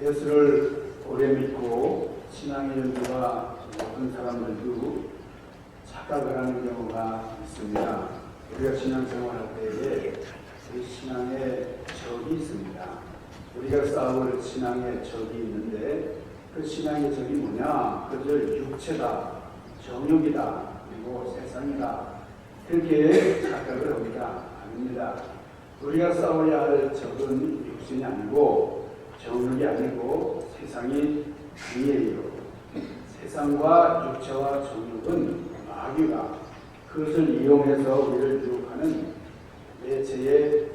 예수를 오래 믿고 신앙의 연주가 어떤 사람들도 착각을 하는 경우가 있습니다. 우리가 신앙생활할 때에 그 신앙의 적이 있습니다. 우리가 싸울 신앙의 적이 있는데 그 신앙의 적이 뭐냐? 그들 육체다, 정욕이다, 그리고 세상이다. 그렇게 착각을 합니다. 아닙니다. 우리가 싸워야 할 적은 육신이 아니고 정욕이 아니고 세상이 아니에요. 세상과 육체와 정욕은 마귀가 그것을 이용해서 우리를 유혹하는 매체에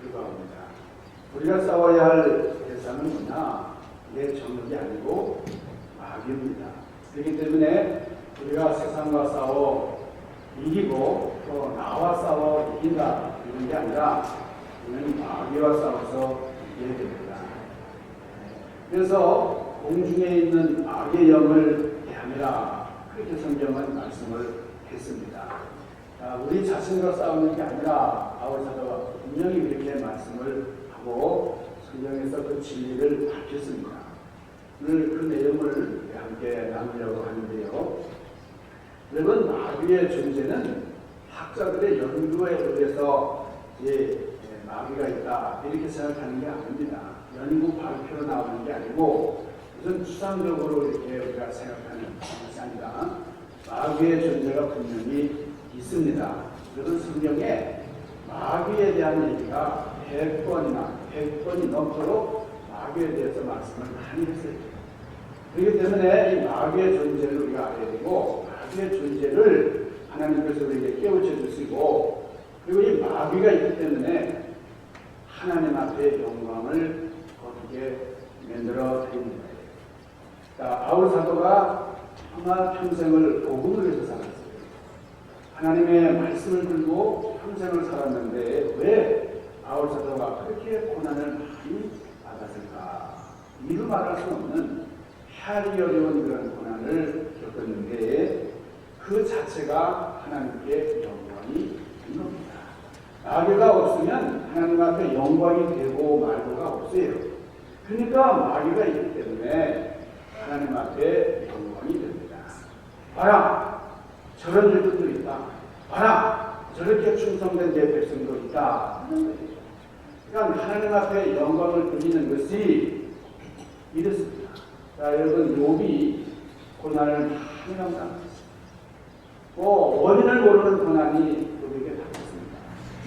불과합니다. 우리가 싸워야 할 대상은 뭐냐? 내 정욕이 아니고 마귀입니다. 그렇기 때문에 우리가 세상과 싸워 이기고 또 나와 싸워 이긴다 이런 게 아니라 우리는 마귀와 싸워서 이겨야 됩니다. 그래서 공중에 있는 악의 영을 대함이라 그렇게 성경은 말씀을 했습니다. 우리 자신과 싸우는 게 아니라 바울 사도가 분명히 그렇게 말씀을 하고 성경에서 그 진리를 밝혔습니다. 오늘 그 내용을 함께 나누려고 하는데요. 여러분, 마귀의 존재는 학자들의 연구에 의해서 마귀가 있다 이렇게 생각하는 게 아닙니다. 연구 발표로 나오는 게 아니고 무슨 추상적으로 이렇게 우리가 생각하는 것이 아니라 마귀의 존재가 분명히 있습니다. 그래서 성경에 마귀에 대한 얘기가 100번이 넘도록 마귀에 대해서 말씀을 많이 했어요. 그렇기 때문에 이 마귀의 존재를 우리가 알아야 되고 마귀의 존재를 하나님께서 우리에게 깨우쳐 주시고 그리고 이 마귀가 있기 때문에 하나님 앞에 영광을 거두게 만들어 드립니다. 바울 사도가 아마 평생을 복음을 위해서 살았어요. 하나님의 말씀을 들고 평생을 살았는데 왜 바울 사도가 그렇게 고난을 많이 받았을까? 이루 말할 수 없는 헤아리기 어려운 그런 고난을 겪었는데 그 자체가 하나님께 영광이 된 겁니다. 마귀가 없으면 하나님 앞에 영광이 되고 말고가 없어요. 그러니까 마귀가 있기 때문에 하나님 앞에 영광이 됩니다. 봐라, 저런 일들도 있다. 봐라, 저렇게 충성된 내 백성도 있다. 그러니까 하나님 앞에 영광을 돌리는 것이 이렇습니다. 자, 여러분, 욥이 고난을 많이 당했습니다. 원인을 모르는 고난이 욥에게 닥쳤습니다.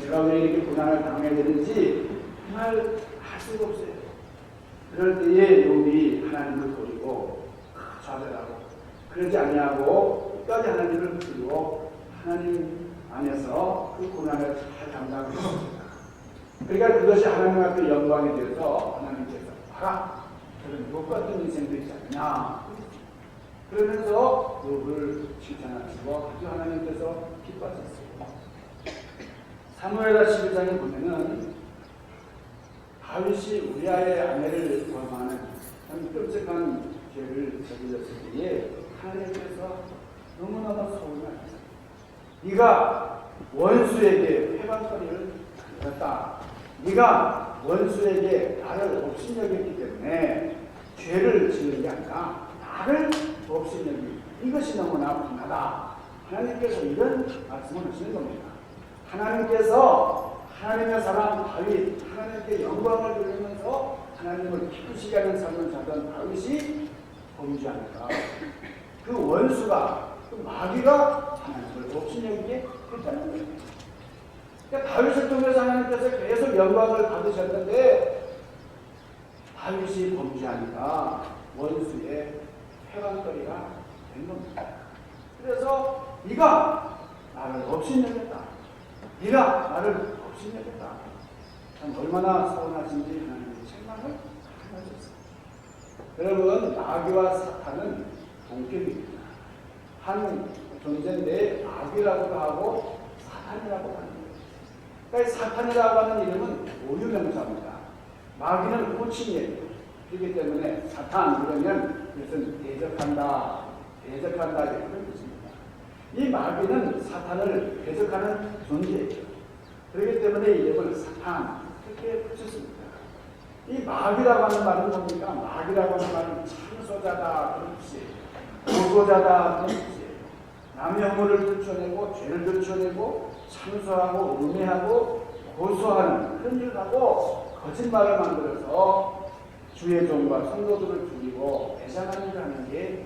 내가 왜 이렇게 고난을 당해야 되는지 정말 알 수가 없어요. 그럴 때에 욥이 하나님을 버리고 좌절하고 그러지 아니하고 끝까지 하나님을 부르고 하나님 안에서 그 고난을 잘 감당했습니다. 그러니까 그것이 하나님 앞에 영광이 되어서 하나님께서 봐라, 저런 욥 같은 인생도 있지 않냐 그러면서 욥을 칭찬하시고 아주 하나님께서 기뻐하셨어요. 사무엘하 11장에 보면은 다윗이 우리아의 아내를 범하는 참 끔찍한 죄를 저질렀을 때에 하나님께서 너무너무 서운하셨어요. 네가 원수에게 회방거리를 만들었다. 네가 원수에게 나를 업신여겼기 때문에 죄를 지은 게 아니라 나를 업신여기 이것이 너무나 분하다. 하나님께서 이런 말씀을 하시는 겁니다. 하나님께서 하나님의 사람 다윗, 하나님께 영광을 돌리면서 하나님을 기쁘시게 하는 삶을 살던 다윗이 범죄하니까 그 원수가, 그 마귀가 하나님을 업신여기게 했다는 거예요. 그러니까 다윗을 통해서 하나님께서 계속 영광을 받으셨는데 다윗이 범죄하니까 원수의 회방거리가 된 겁니다. 그래서 네가 나를 업신여겼다. 네가 나를 업신여겼다. 참 얼마나 서운하신지 하나님의 책망을 하셨습니다. 여러분, 마귀와 사탄은 동격입니다. 한 존재인데 마귀라고도 하고 사탄이라고도 하는 거예요. 그러니까 사탄이라고 하는 이름은 고유명사입니다. 마귀는 호칭이에요. 그렇기 때문에 사탄 그러면 이것은 대적한다, 대적한다 이런 뜻입니다. 이 마귀는 사탄을 대적하는 존재예요. 그렇기 때문에 이름을 사탄 그렇게 붙였습니다. 이 마귀라고 하는 말은 뭡니까? 마귀라고 하는 말은 참소자다 그런 뜻이에요. 고소자다 그런 뜻이에요. 남의 허물을 들춰내고 죄를 들춰내고 참소하고 음해하고 고소하는 그런 일을 하고 거짓말을 만들어서 주의 종과 성도들을 죽이고 배상하는 일을 하는 게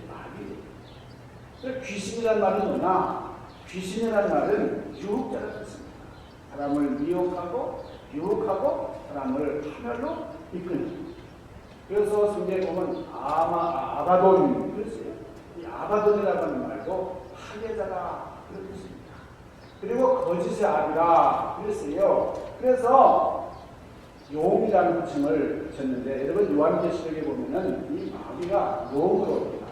마귀예요. 귀신이란 말은 뭐냐? 귀신이란 말은 유혹자라는 뜻입니다. 사람을 미혹하고 유혹하고 사람을 하늘로 이끄는. 그래서 성경에 보면 아바돈 그랬어요. 이 아바돈이라고 하는 말도 파괴자다 그런 뜻입니다. 그리고 거짓의 아비라 그랬어요. 그래서 용이라는 호칭을 붙였는데 여러분 요한계시록에 보면은 이 마귀가 용으로 옵니다.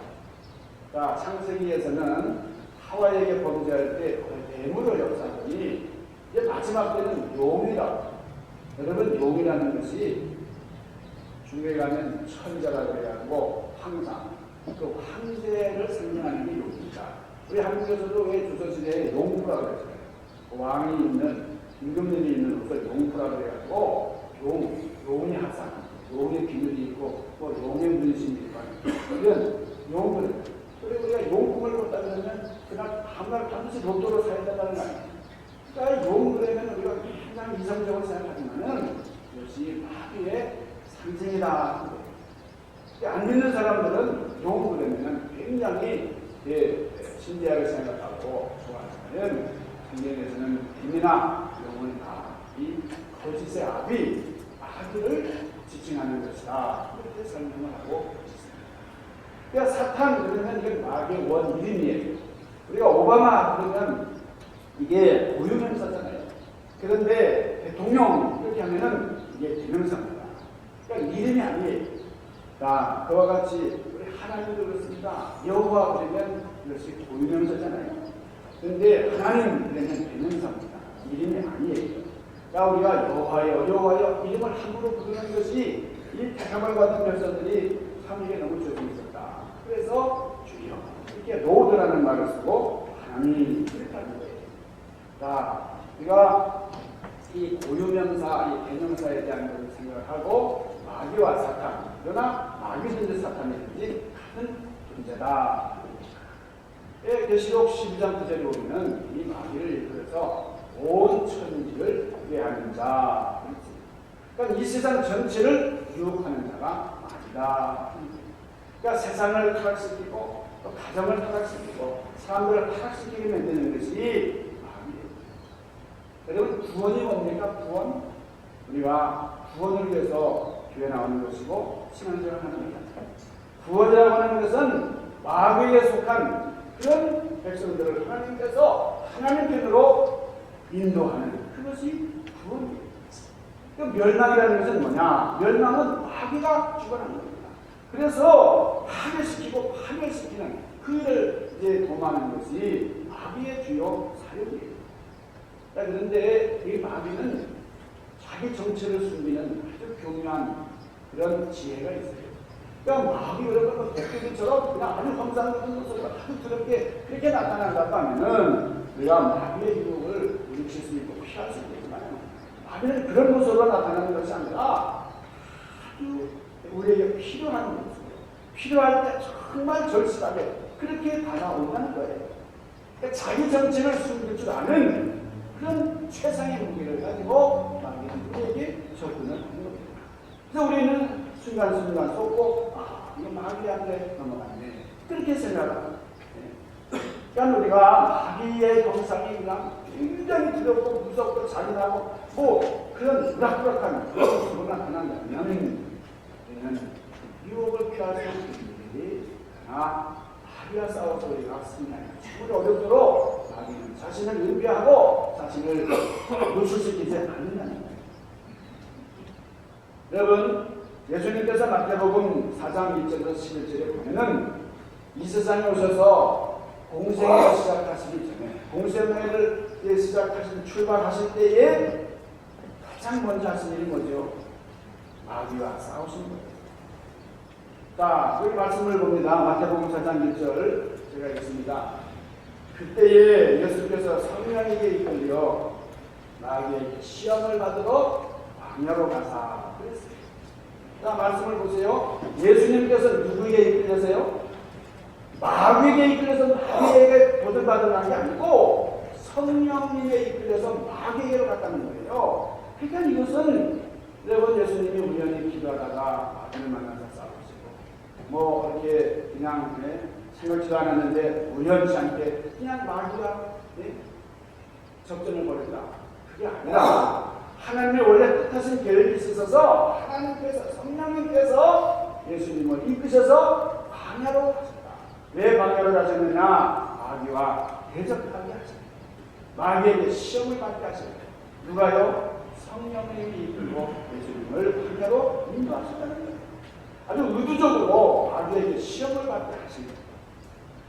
자, 창세기에서는 하와에게 범죄할 때 뱀으로 역사하더니 이제 마지막 때는 용이라고. 여러분 용이라는 것이 중국에 가면 천자라고 해가지고 항상 그 황제를 상징하는 게 용입니다. 우리 한국에서도 왜 조선시대에 용프라고 그랬어요. 왕이 있는 임금님이 있는 곳을 용프라고 해가지고 용의 하상, 용의 비밀이 있고 뭐 용의 문신이 있고 이런 용을 그리고 우리가 용품을 꿨다 그러면 그날 한날 반드시 로또로 사야 된다는 거 아니에요. 그러니까 용 그러면 우리가 항상 이성적으로 생각하지만은 이것이 마귀의 상징이다. 안 믿는 사람들은 용 그러면 굉장히 신비하게 생각하고 좋아하지만 성경에서는 뱀이나 용은 다 이 거짓의 아비 마귀를 지칭하는 것이다. 이렇게 설명을 하고 있습니다. 그러니까 사탄 그러면 이게 마귀의 원 이름이에요. 우리가 오바마 그러면 이게 고유명사잖아요. 그런데 대통령 이렇게 하면은 이게 대명사입니다. 그러니까 이름이 아니에요. 자, 그와 같이 우리 하나님도 그렇습니다. 여호와 그러면 이것이 고유명사잖아요. 그런데 하나님 그러면 대명사입니다. 이름이 아니에요. 그러니까 우리가 여호와여 이름을 함부로 부르는 것이 이 택함을 받은 백성들이 참에게 너무 죄송이 있었다. 그래서 주여 이렇게 로드라는 말을 쓰고 하나님 그랬다는 거예요. 자, 우리가 이 고유명사, 이 대명사에 대한 것을 생각하고 마귀와 사탄, 그러나 마귀든지 사탄이든지 같은 존재다. 계시록 12장 9절에 보면 이 마귀를 일컬어서 온 천지를 회하는 자. 그러니까 이 세상 전체를 유혹하는 자가 마귀다. 그러니까 세상을 타락시키고 또 가정을 타락시키고 사람들을 타락시키게 만드는 것이 여러분 구원이 뭡니까? 구원? 우리가 구원을 위해서 교회 나오는 것이고 신앙생활을 하는 겁니다. 구원이라고 하는 것은 마귀에 속한 그런 백성들을 하나님께서 하나님 편으로 인도하는 그것이 구원이에요. 그 멸망이라는 것은 뭐냐? 멸망은 마귀가 주관하는 겁니다. 그래서 파괴시키는 그 일을 이제 도모하는 것이 마귀의 주요 사역이에요. 그런데 이 마귀는 자기 정체를 숨기는 아주 교묘한 그런 지혜가 있어요. 그러니까 마귀 그런 거 백두기처럼 그냥 아주 황상적인 모습으로 아주 더럽게 그렇게 나타난다고 하면은 우리가 마귀의 유혹을 일으킬 수 있고 피할 수 있지만 마귀는 그런 모습으로 나타나는 것이 아니라 아주 우리에게 필요한 모습, 필요할 때 정말 절실하게 그렇게 다가온다는 거예요. 그러니까 자기 정체를 숨길 줄 아는 그런 최상의 무기를 가지고 마귀는 우리에게 접근을 하는 겁니다. 그래서 우리는 순간순간 속고 이거 마귀한테 넘어갔네 그렇게 생각합니다. 그러니까 우리가 마귀의 동상이 그냥 굉장히 두렵고 무섭고 잔인하고 뭐 그런 우락부락한 그런 모습으로 나타난다면 우리는 유혹을 피할 수 없는 일이 그러나 마귀와 싸워서 우리가 승리하는 정말 어렵도록 마귀는 자신을 은폐하고 자신을 노출시키지 않는다는 거예요. 여러분 예수님께서 마태복음 4장 1절에서 11절에 보면은 이 세상에 오셔서 공생을 시작하시기 전에 공생애를 시작하신 출발하실 때에 가장 먼저 하신 일이 뭐죠? 마귀와 싸우신 거예요. 자, 우리 말씀을 봅니다. 마태복음 4장 1절 제가 읽습니다. 그때에 예수께서 성령에게 이끌려 마귀에게 시험을 받으러 광야로 가사 그랬어요. 자, 말씀을 보세요. 예수님께서 누구에게 이끌려서요? 마귀에게 이끌려서 마귀에게 도전받으러 간 게 아니고 성령님에 이끌려서 마귀에게로 갔다는 거예요. 그러니까 이것은 여러분 예수님이 우연히 기도하다가 마귀를 만나서 싸우시고 뭐 이렇게 그냥 생각지도 않았는데 우연치 않게 그냥 마귀와 접전을 벌였다. 그게 아니라 하나님의 원래 뜻하신 계획이 있어서 하나님께서 성령님께서 예수님을 이끄셔서 광야로 가셨다. 왜 광야로 가셨느냐? 마귀와 대적하게 하셨다. 마귀에게 시험을 받게 하셨다. 누가요? 성령님이 이끌고 예수님을 광야로 인도하셨다는 거예요. 아주 의도적으로 마귀에게 시험을 받게 하십니다.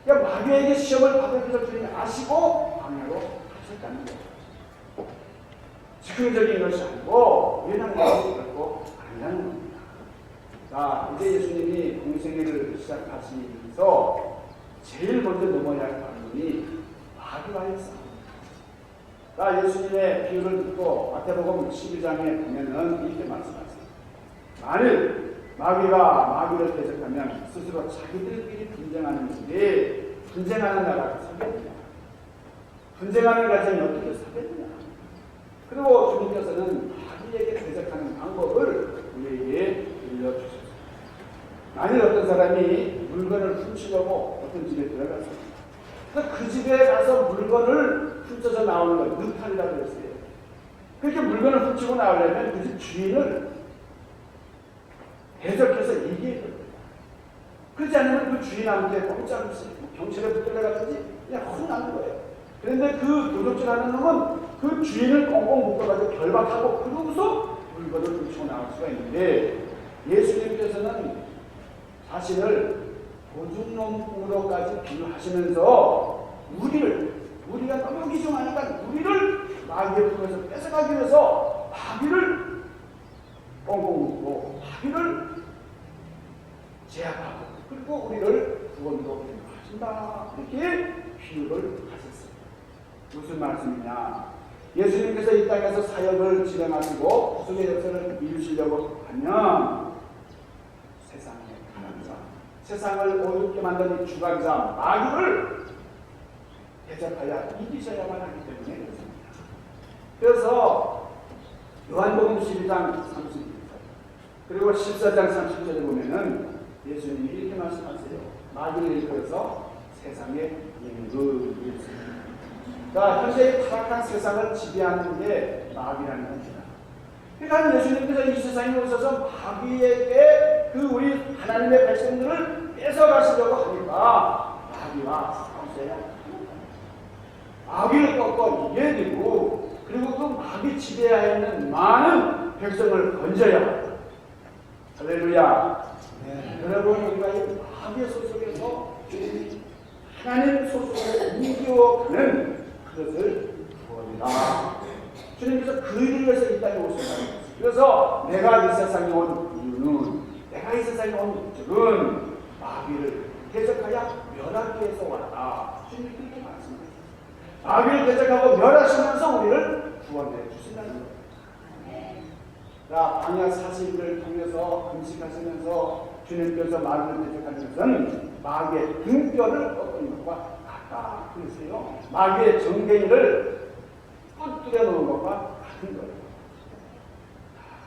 그러니까 마귀에게 시험을 받을 것을 주님이 아시고 광야로 가셨다는 거예요. 즉흥적인 것이 아니고 예상적인 것도 아니라는 겁니다. 자, 이제 예수님이 공생애를 시작하시면서 제일 먼저 넘어야 할 관문이 마귀와의 싸움입니다. 자, 예수님의 비유를 듣고 마태복음 12장에 보면은 이렇게 말씀하세요. 만일 마귀가 마귀를 대적하면 스스로 자기들끼리 분쟁하는데 분쟁하는 나라가 서겠느냐? 분쟁하는 가정이 어떻게 서겠느냐? 그리고 주님께서는 마귀에게 대적하는 방법을 우리에게 들려주셨습니다. 만일 어떤 사람이 물건을 훔치려고 어떤 집에 들어갔습니다. 그 집에 가서 물건을 훔쳐서 나오는 걸 늑탈이라고 했어요. 그렇게 물건을 훔치고 나오려면 그 집 주인을 대적해서 이기해야 됩니다. 그렇지 않으면 그 주인한테 공짜로 경찰에 붙들려가든지 그냥 혼나는 거예요. 그런데 그 도둑질하는 놈은 그 주인을 꽁꽁 묶어가지고 결박하고 그러고서 물건을 훔치고 나올 수가 있는데 예수님께서는 자신을 도둑놈으로까지 비유하시면서 우리가 너무 기중하니까 우리를 마귀의 품에서 뺏어가기 위해서 마귀를 꽁꽁 묶고 마귀를 제압하고 그리고 우리를 구원으로 인도하신다. 이렇게 비유를 하셨습니다. 무슨 말씀이냐? 예수님께서 이 땅에서 사역을 진행하시고 구속의 역사를 이루시려고 하면 세상의 가난자, 세상을 어둡게 만든 주관자 마귀를 대적하여 이기셔야만 하기 때문에 그렇습니다. 그래서 요한복음 12장 32절 그리고 14장 30절에 보면은 예수님이 이렇게 말씀하세요. 마귀를 일컬어서 세상의 임금이었습니다. 자, 현재 타락한 세상을 지배하는 게 마귀라는 겁니다. 그러니까 예수님께서 이 세상에 오셔서 마귀에게 그 우리 하나님의 백성들을 뺏어가시려고 하니까 마귀와 싸우셔야 합니다. 마귀를 꺾고 이겨야 되고 그리고 그 마귀 지배하에 있는 많은 백성을 건져야 합니다. 할렐루야. 네. 여러분 우리가 이 마귀의 소속에서 하나님 소속으로 옮겨가는 그것을 구원이다. 주님께서 그 일을 위해서 이 땅에 오셨다는 것입니다. 그래서 내가 이 세상에 온 이유는 내가 이 세상에 온 목적은 마귀를 대적하여 멸하기 위해서 왔다. 주님이 그렇게 말씀하셨습니다. 마귀를 대적하고 멸하시면서 우리를 구원해 주신다는 겁니다. 자, 광야 40일을 통해서 금식하시면서 주님께서 마귀를 대적하는 것은 마귀의 등뼈를 꺾는 것과 같다. 그러세요. 마귀의 정갱이를 뿌뜨려 놓은 것과 같은 거예요.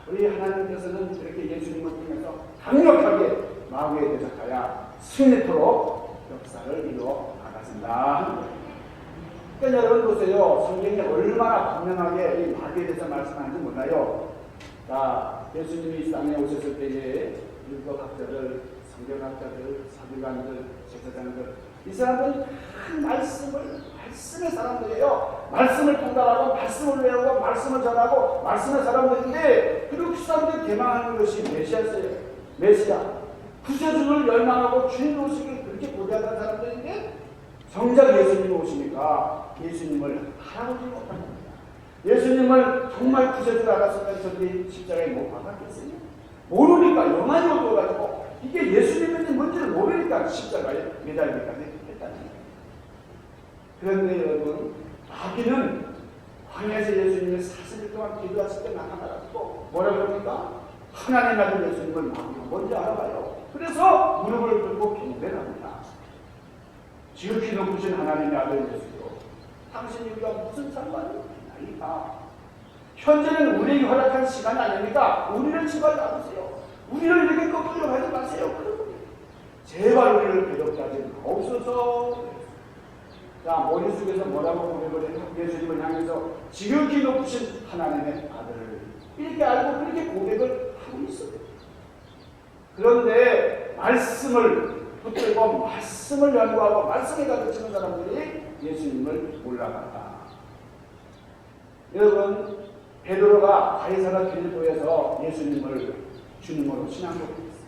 우리 하나님께서는 이렇게 예수님을 통해서 강력하게 마귀에 대적하여 승리토록 역사를 이루어 나가신다. 그러니까 여러분 보세요. 성경이 얼마나 분명하게 이 마귀에 대해서 말씀하는지 몰라요. 자, 예수님이 이 땅에 오셨을 때에 율법학자들, 성경학자들, 서기관들, 제사장들 이 사람들은 큰 말씀의 사람들이에요. 말씀을 통달하고 말씀을 외우고 말씀을 전하고 말씀의 사람들인데 그리고 그 사람들이 개망하는 것이 메시아였어요. 메시아. 구세주를 열망하고 주인 오시기를 그렇게 고대하던 사람들인데 정작 예수님이 오시니까 예수님을 알아보지 못한 겁니다. 예수님을 정말 구세주로 알았으면 저들이 십자가에 못 박았겠어요? 모르니까 영안이 어두워가지고 이게 예수님인지 뭔지를 모르니까 십자가에 매달리기까지 했다는 거예요. 그런데 여러분, 마귀는 광야에서 예수님을 40일 동안 기도하실 때 나타나가지고 뭐라고 합니까? 하나님 아들 예수님을 마귀가 뭔지 알아봐요. 그래서 무릎을 꿇고 경배를 합니다. 지극히 높으신 하나님의 아들 예수로 당신이 우리가 무슨 상관이 있나이까? 현재는 우리에게 허락한 시간이 아닙니까? 우리를 제발 놔두세요. 우리를 이렇게 거꾸로 하지 마세요. 제발 우리를 괴롭게 하지 마옵소서. 자, 머릿속에서 뭐라고 고백을 해요? 예수님을 향해서 지극히 높으신 하나님의 아들을 이렇게 알고 그렇게 고백을 하고 있어요. 그런데 말씀을 붙들고 말씀을 연구하고 말씀에 가르치는 사람들이 예수님을 몰라간다. 여러분, 베드로가 가이사라 빌립보에서 예수님을 주님으로 신앙고백했어요.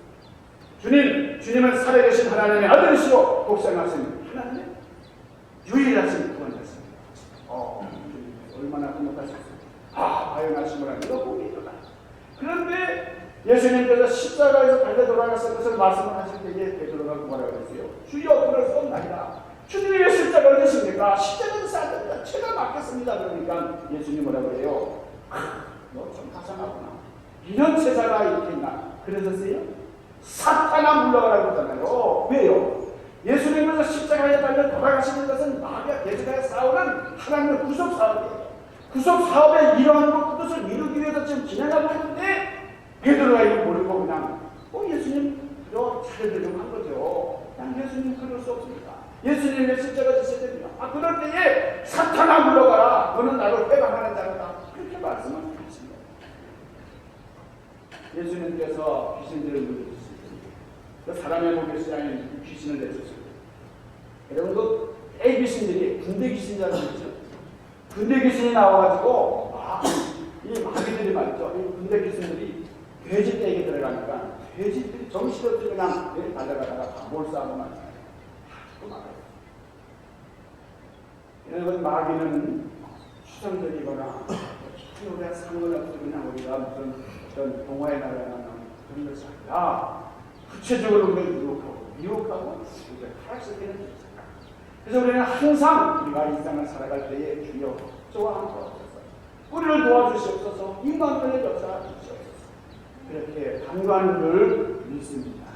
주님은 살아계신 하나님의 아들이시오 독생하신 하나님의 유일하신 구원자십니다. 얼마나 행복하셨어요. 과연하신 거라 이거 보기도다. 그런데 예수님께서 십자가에서 달려 돌아가신 것을 말씀을 하실 때에 베드로가 뭐라고 했어요? 주여 그럴 수 없나이다. 주님이 왜 십자가를 지십니까? 십자가는 싸다. 제가 맞겠습니다. 그러니까 예수님 뭐라고 해요? 너 좀 가상하구나. 이런 제자가 이렇게 있나? 그러셨어요? 사탄아 물러가라고 그러잖아요. 왜요? 예수님께서 십자가에 달려 돌아가시는 것은 마귀와 대적하여 싸우는 하나님의 구속 사업이에요. 구속 사업의 이러한 뜻을 이루기 위해서 지금 진행하고 있는데 베드로가 이거 모르고 그냥 예수님 저 차례대로 한 거죠. 그냥 예수님 그럴 수 없습니다. 예수님의 십자가 지셔야 됩니다. 그럴 때에 사탄아 물러가라. 너는 나를 회방하는 자다. 그렇게 말씀을 하십니다. 예수님께서 귀신들을 물리셨습니다. 사람의 몸에서 아닌 귀신을 내셨습니다. 여러분 그 애귀신들이 군대 귀신이라는 거죠. 군대 귀신이 나와가지고 이 마귀들이 말이죠. 이 군대 귀신들이 돼지 떼에 들어가니까 돼지들이 정신없이 그냥 달려가다가 몰수하고 말이에요. 또 막아요. 여러분 마귀는 추상적이거나 우리가 상관 없이 그냥 우리가 무슨 어떤 동화에 나가는 그런 것이 아니라 구체적으로 우리를 유혹하고 우리가 타락시키는 것입니다. 그래서 우리는 항상 우리가 일상을 살아갈 때에 주여 저와 함께 하옵소서. 우리를 도와주시옵소서. 인간들의 역사를 주시옵소서. 그렇게 간구하는 걸 믿습니다.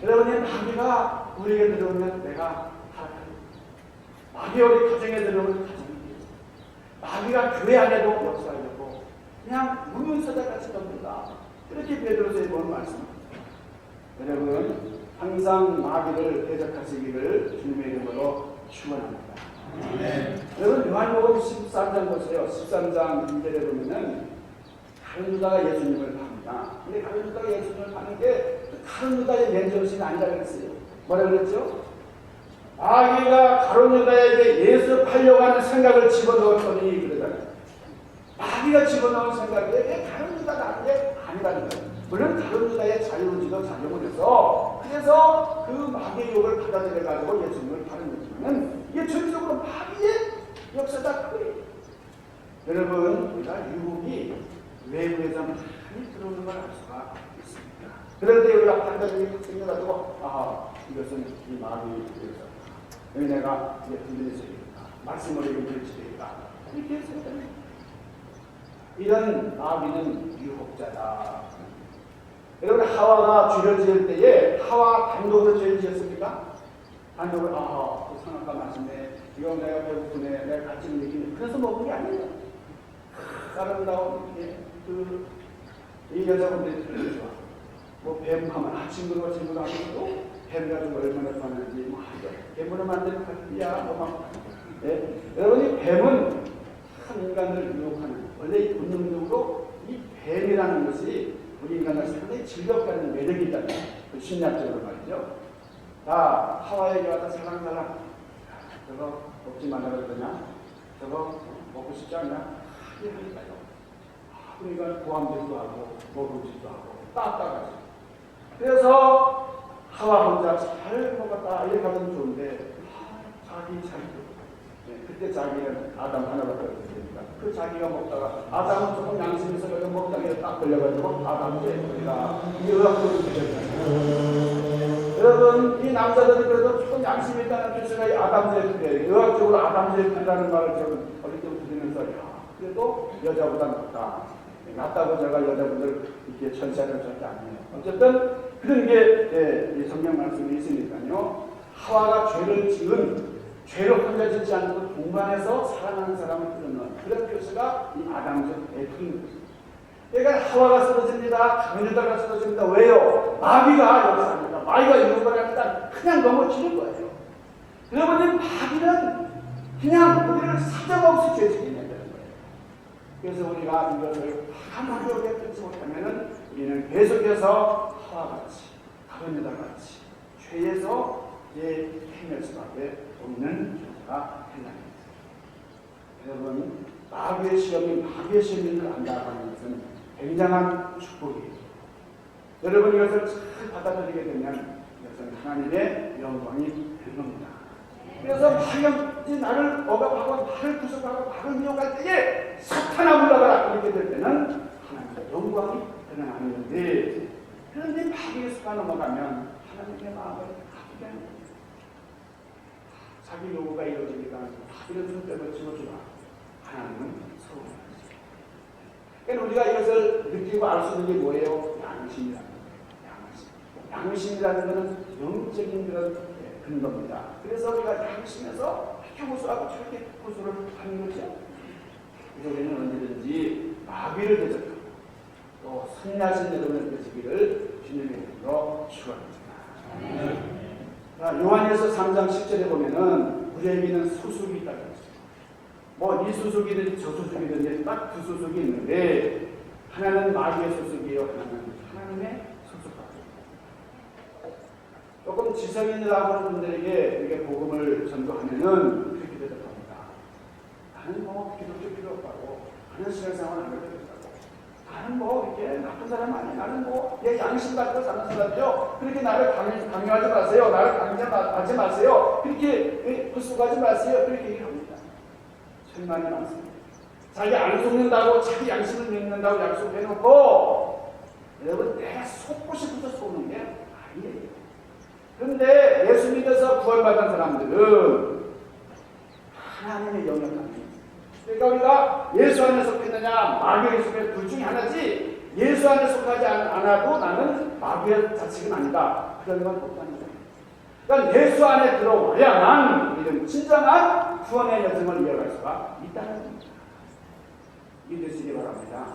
여러분의 마귀가 우리에게 들어오면 내가 타락합니다. 마귀가 우리 가정에 들어오면 가정이 되죠. 마귀가 교회 안에도 역사하려고 그냥 무문서자같이 덮는다. 그렇게 베드로서에 보는 말씀입니다. 여러분 항상 마귀를 대적하시기를 주님의 이름으로 축원합니다. 여러분 요한복음 13장 보세요. 13장 2절에 보면은 가룟 유다가 예수님을 팝니다. 근데 가룟 유다가 예수님을 파는 게 가룟 유다의 맨정신이 아니라 그랬어요. 뭐라 그랬죠? 마귀가 가룟 유다에게 예수 팔려고 하는 생각을 집어넣었더니 그러잖아요. 마귀가 집어넣은 생각이 가룟 유다가 아니라는 거예요. 물론 가룟 유다의 자유의지도 작용을 해서 그래서 그 마귀의 욕을 받아들여가지고 예수님을 파는 거지만은 이게 전적으로 마귀의 역사다 그거예요. 여러분 우리가 유혹이 외부에서 많이 들어오는 걸 알 수가 있습니다. 그런데 우리가 판단력이 탁 생겨가지고 이것은 이 마귀의 역사다. 여기 내가 이게 흔들릴 수 있다. 말씀으로 이끌릴 수 있다. 이렇게 생각합니다. 이런 마귀는 유혹자다. 여러분 하와가 죄를 지을 때에 하와 단독으로 죄를 지었습니까? 단독을 그 상한가 맛있네. 이거 내가 배고프네. 내가 같이 먹이네. 그래서 먹은 게 아니에요. 아름다운 이 여자분들이 되게 좋아. 뭐 뱀하면 친구가 하면서도 뱀 가지고 얼마나 좋아하는지 뱀으로 만든 칼이야 여러분이 뱀은 한 인간을 유혹하는 원래 이 본능적으로 이 뱀이라는 것이 우리 인간을 상당히 즐겁게 하는 매력이 있다는 그 심리학적으로 말이죠. 하와이에 와서 사랑 저거 먹지 말라 그러냐? 저거 먹고 싶지 않냐? 하니까요. 그러니까 고함질도 하고 먹음질도 하고 따따가지. 그래서 하와 혼자 잘 먹었다 이렇게 하면 좋은데 자기. 그때 자기는 아담 하나밖에 없으니까 그 자기가 먹다가 아담은 조금 양심이 있어가지고 먹다가 딱 걸려가지고 아담이 우리가 의학적으로 되셨잖아요. 여러분 이 남자들이 그래도 조금 양심이 있다는 뜻이 아담제풀이에요. 의학적으로 아담제풀이라는 말을 좀 어릴 때부터 들으면서 그래도 여자보다 낫다고 제가 여자분들 이렇게 천시하는 절대 아니에요. 어쨌든 그런 게 성경 말씀이 있으니까요. 하와가 죄를 지은 죄를 혼자 짓지 않고 동반해서 사랑하는 사람을 부르는 그런 표시가 이 아담적 애풀인 것입니다. 그러니까 하와가 쓰러집니다. 다른 여자가 쓰러집니다. 왜요? 마귀가 여기서 합니다. 마귀가 이런 걸 하니까 그냥 넘어지는 거예요. 여러분, 마귀는 그냥 우리를 사정없이 죄짓게 만드는 거예요. 그래서 우리가 이것을 강하게 끊지 못하면은 우리는 계속해서 하와같이 다른 여자같이 죄에서 헤맬 수밖에 없는 존재가 된답니다. 여러분, 마귀의 시험을 안다는 것은 굉장한 축복이에요. 여러분 이것을 잘 받아들이게 되면 이것은 하나님의 영광이 되는 겁니다. 그래서 마귀가 나를 억압하고 나를 구속하고 나를 미혹할 때에 사탄아 물러가라 이렇게 될 때는 하나님의 영광이 드러나는 건데, 그런데 마귀의 수가 넘어가면 하나님의 마음을 아프게 하는 거예요. 자기 요구가 이루어지니까 이런 손뼉을 치워주라. 하나님은 서운하지. 그러니까 우리가 이것을 느끼고 알 수 있는 게 뭐예요? 양심이라는 거예요. 양심이라는 것은 영적인 그런 근거입니다. 그래서 우리가 양심에서 이렇게 호소하고 저렇게 호소를 하는 거죠. 그래서 우리는 언제든지 마귀를 대적하고 또 선야신 여러분을 되시기를 주님의 이름으로 축원합니다. 요한에서 3장 10절에 보면은 우리에게는 수숙이 있다고 했어요. 뭐 이 수숙이든지 저 수숙이든지 딱 두 수숙이 있는데 하나는 마귀의 수숙이요, 하나는 하나님의 수숙이에요. 조금 지성인이라고 하는 분들에게 이렇게 복음을 전도하면은 그렇게 대답합니다. 나는 뭐 기독교 필요 없다고, 나는 신앙생활 안 해도 된다고, 나는 뭐 이렇게 나쁜 사람 아니야, 나는 뭐 내 양심 갖고 사는 사람이죠. 그렇게 나를 강요하지 마세요, 나를 강요하지 마세요, 그렇게 헛수고하지 마세요, 그렇게 얘기합니다. 천만이 많습니다. 자기 안 속는다고 자기 양심을 믿는다고 약속해놓고 여러분 내가 속고 싶어서 속는 게 아니에요. 그런데 예수 믿어서 구원받은 사람들은 하나님의 영역합니다. 그러니까 우리가 예수 안에 속했느냐 마귀에 속해 둘 중에 하나지, 예수 안에 속하지 않아도 나는 마귀의 자식은 아니다, 그런 건 못하는 거예요. 그러니까 예수 안에 들어와야만 이런 진정한 구원의 여정을 이어갈 수가 있다는 겁니다. 믿으시기 바랍니다.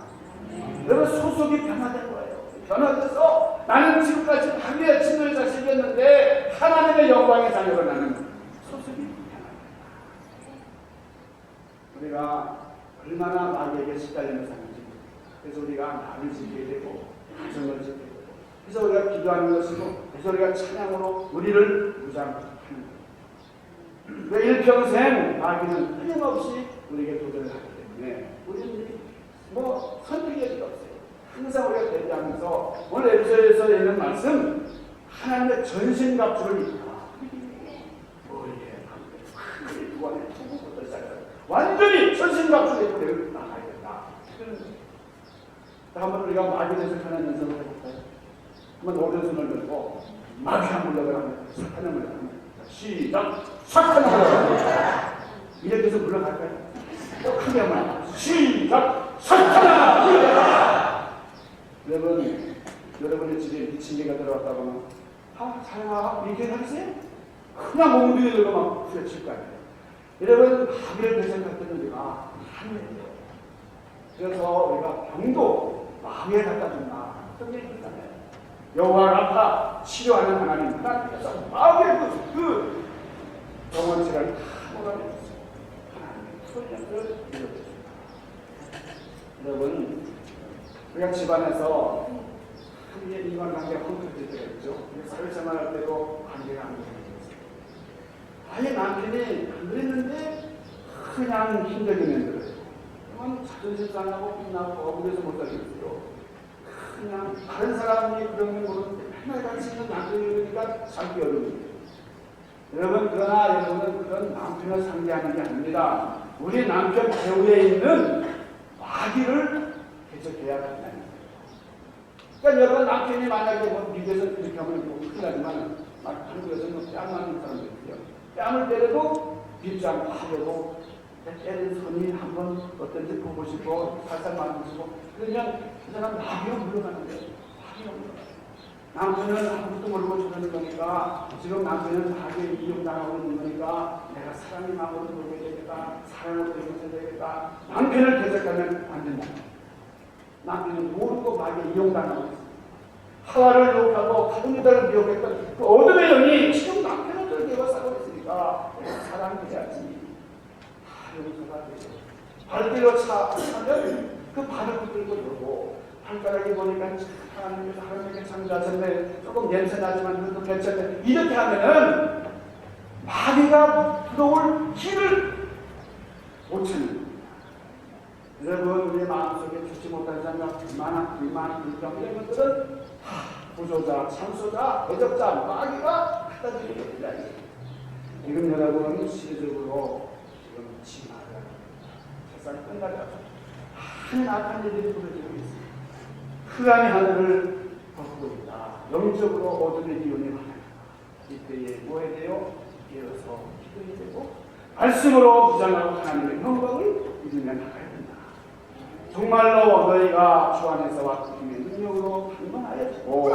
여러분 소속이 변화된 거예요. 변화돼서 나는 지금까지 마귀의 친노의 자식이었는데 하나님의 영광의 자녀로 나는 소속이 변화됩니다. 우리가 얼마나 마귀에게 시달리는 사람인지, 그래서 우리가 나를 지키게 되고 가정을 지키게 되고, 그래서 우리가 기도하는 것이고, 그래서 우리가 찬양으로 우리를 무장하는 거예요. 왜 일평생 마귀는 끊임없이 우리에게 도전을 하기 때문에 우리는 뭐 선택의 필요 없어요. 항상 우리가 대비하면서 오늘 에베소서에서 있는 말씀, 하나님의 전신갑주를 입다. 머리에 구원의 투구부터 시작해서 완전히 전신갑주를 입고 내가 나가야 된다. 한번 우리가 마귀 대적하는 연습을 해볼까요? 한번 오른손을 들고 마귀가 물러가면 사탄을 물러가면 시작! 사탄을 물러가면 이렇게 해서 물러갈까요? 또 크게 하면 시작! 사탄아 물러가라! 여러분의 집에 미친 개가 들어왔다고 하면 잘 와, 이렇게 하세요? 그냥 몽둥이 들고 막 후려칠 거 아니에요. 여러분 마귀를 대적할 때는 우리가 하늘이에요. 그래서 우리가 병도 마귀에 갖다 준다. 어떤 얘기입니까? 여호와 라파 치료하는 하나님, 하나님께서 마귀의 그 병원체를 다 몰아내셨어요. 하나님의 소리를 이루어졌습니다. 여러분, 우리가 집안에서 함께 인간관계가 엉켜질 때가 있죠. 사회생활 할 때도 관계가 안 좋아졌어요. 아예 남편이 안 그랬는데 그냥 힘들게 만들어요. 그러면 자존심 상하고 빛나고 억울해서 못 살겠어요. 그냥 다른 사람이 그런 걸 모르는데 맨날 같이 있는 남편이 그러니까 살기 어려워요. 그러나 여러분은 그런 남편을 상대하는 게 아닙니다. 우리 남편 배후에 있는 마귀를 개척해야 한다는 거예요. 그러니까 여러분 남편이 만약에 뭐 미국에서 그렇게 하면 뭐 큰일 나지만 막 한국에서는 뭐 뺨 맞는 사람도 있고요. 뺨을 때려도 빗지 않고 하려고 때린 손이 한번 어떤지 보고 싶고 살살 만지고 그러면 그 사람 마귀로 물러가는 거예요. 마귀로 물러가요. 남편은 아무것도 모르고 저러는 거니까 지금 남편은 마귀에 이용당하고 있는 거니까 내가 사랑의 마음으로 돌게 되겠다. 사랑으로 돌게 되겠다. 남편을 대적하면 안 된다. 남편은 모르고 마귀에 이용당하고 있습니다. 하와를 유혹하고 가동유다를 미혹했던 그 어둠의 영이 지금 남편을 들게고 싸고 있으니까 내가 사랑해야지. 용서가 되죠. 발길로 차면 그 발을 붙들고 들고 발가락이 보니까 하나님께서 창조하셨네. 조금 냄새 나지만 그래도 괜찮네. 이렇게 하면은 마귀가 들어올 길을 못 찾는 겁니다. 여러분 우리 마음속에 죽지 못한 생각, 불만, 불평 이런 것들은 부조자, 참소자, 대적자, 마귀가 갖다 주는 겁니다. 지금 여러분 시대적으로 지금 진화가 세상이 끝나지 않습니다. 많은 악한 일들이 벌어지고 있습니다. 흑암이 하늘을 덮고 있다. 영적으로 어둠의 기운이 많아요. 이때에 뭐 해야 돼요? 깨어서 기도해야 되고 말씀으로 무장하고 하나님의 영광을 이루며 나가야 된다. 정말로 너희가 주 안에서와 그분의 능력으로 강건하여 되고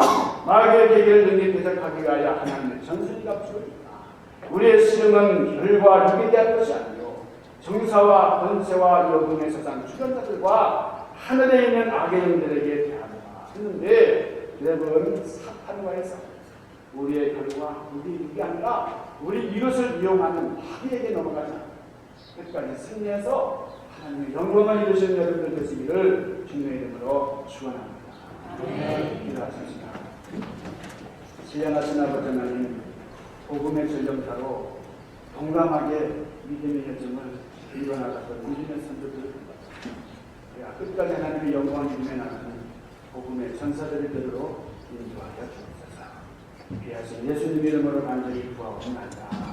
마귀의 계계를 능히 대적하기 위하여 하나님의 전술이가 필요합니다. 우리의 씨름은 별과 육에 대한 것이 아니요 정사와 권세와 여금의 세상 주변자들과 하늘에 있는 악의 영들에게 대하노라 했는데 여러분 사탄과의 싸움 우리의 결과 우리 육이 아니라 우리 이것을 이용하는 마귀에게 넘어가지 않고 끝까지 승리해서 하나님의 영광을 이루시는 여러분들 되시기를 주님의 이름으로 축원합니다. 기도하십시다. 지혜하신 아버지 하나님 복음의 전령타로 동감하게 믿음의 여정을 이뤄나갔던 믿음의 선조들을 우리가 끝까지 하나님의 영광을 이루며 나가는 복음의 전사들의 대로 인도하여 주옵소서. 귀하신 예수님 이름으로 간절히 구하옵나이다.